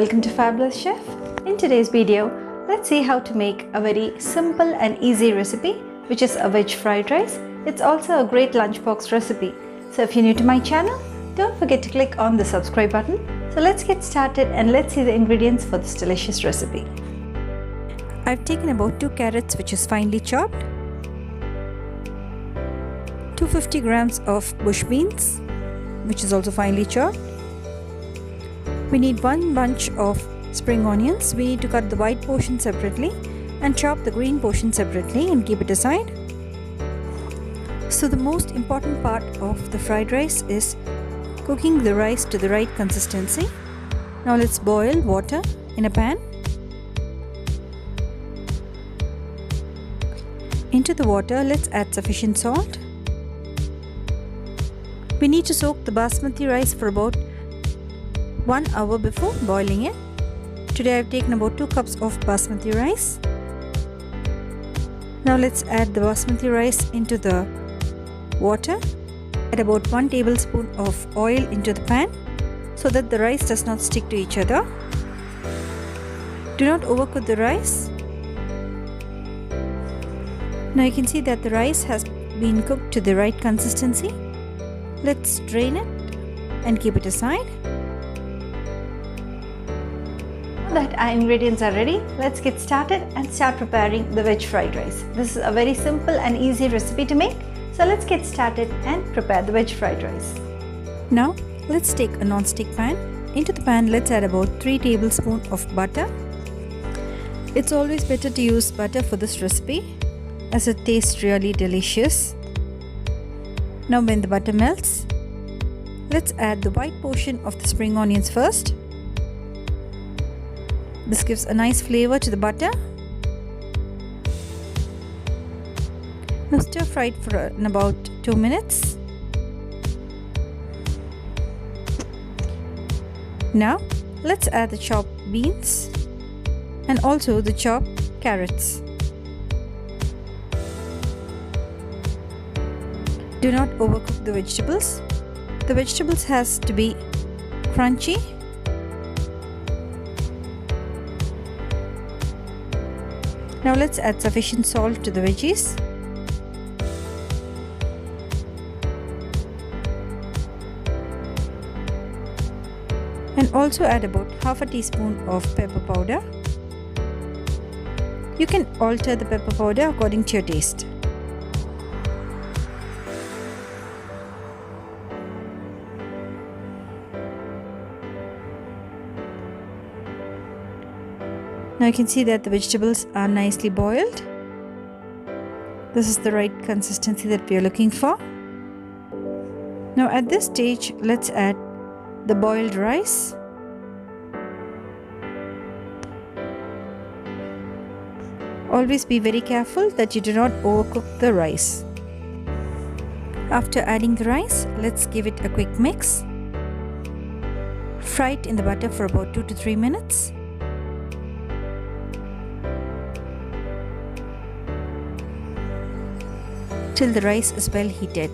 welcome to Fabulous Chef. In today's video, let's see how to make a very simple and easy recipe, which is a veg fried rice. It's also a great lunchbox recipe. So if you're new to my channel, don't forget to click on the subscribe button. So let's get started and let's see the ingredients for this delicious recipe. I've taken about 2 carrots, which is finely chopped, 250 grams of bush beans, which is also finely chopped. We need 1 bunch of spring onions. We need to cut the white portion separately and chop the green portion separately and keep it aside. So the most important part of the fried rice is cooking the rice to the right consistency. Now let's boil water in a pan. Into the water, let's add sufficient salt. We need to soak the basmati rice for about 1 hour before boiling it. Today I've taken about 2 cups of basmati rice. Now let's add the basmati rice into the water. Add about 1 tablespoon of oil into the pan so that the rice does not stick to each other. Do not overcook the rice. Now you can see that the rice has been cooked to the right consistency. Let's drain it and keep it aside. Now that our ingredients are ready, let's get started and start preparing the veg fried rice. This is a very simple and easy recipe to make. So let's get started and prepare the veg fried rice. Now let's take a non-stick pan. Into the pan, let's add about 3 tablespoons of butter. It's always better to use butter for this recipe as it tastes really delicious. Now when the butter melts, let's add the white portion of the spring onions first. This gives a nice flavor to the butter. Now stir fry it for about 2 minutes. Now let's add the chopped beans and also the chopped carrots. Do not overcook the vegetables. The vegetables has to be crunchy. Now let's add sufficient salt to the veggies. And also add about half a teaspoon of pepper powder. You can alter the pepper powder according to your taste. Now you can see that the vegetables are nicely boiled. This is the right consistency that we are looking for. Now at this stage, let's add the boiled rice. Always be very careful that you do not overcook the rice. After adding the rice, let's give it a quick mix. Fry it in the butter for about 2 to 3 minutes. Till the rice is well heated.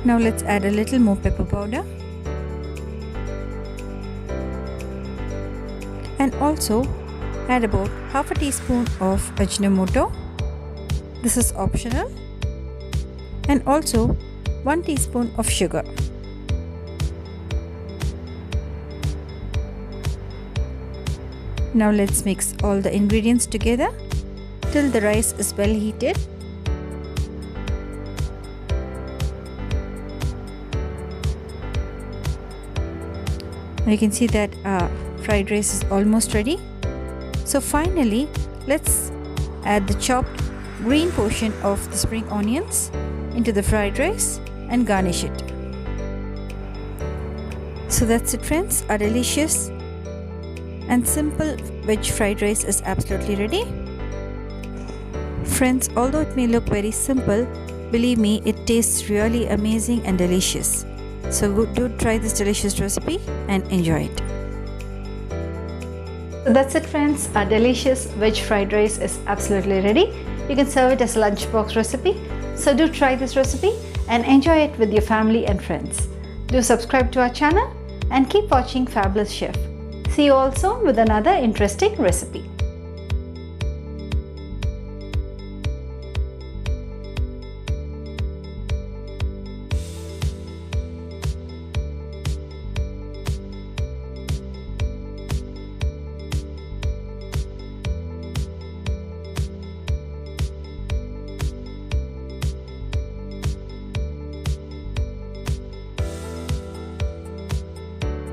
Now let's add a little more pepper powder and also add about half a teaspoon of Ajinomoto. This is optional, and also 1 teaspoon of sugar. Now let's mix all the ingredients together till the rice is well heated. Now you can see that our fried rice is almost ready. So finally, let's add the chopped green portion of the spring onions into the fried rice and garnish it. So that's it, friends. Our delicious and simple veg fried rice is absolutely ready. Friends, although it may look very simple, believe me, it tastes really amazing and delicious. So do try this delicious recipe and enjoy it. So that's it, friends. Our delicious veg fried rice is absolutely ready. You can serve it as a lunchbox recipe. So do try this recipe and enjoy it with your family and friends. Do subscribe to our channel and keep watching Fabulous Chef. See you all soon with another interesting recipe.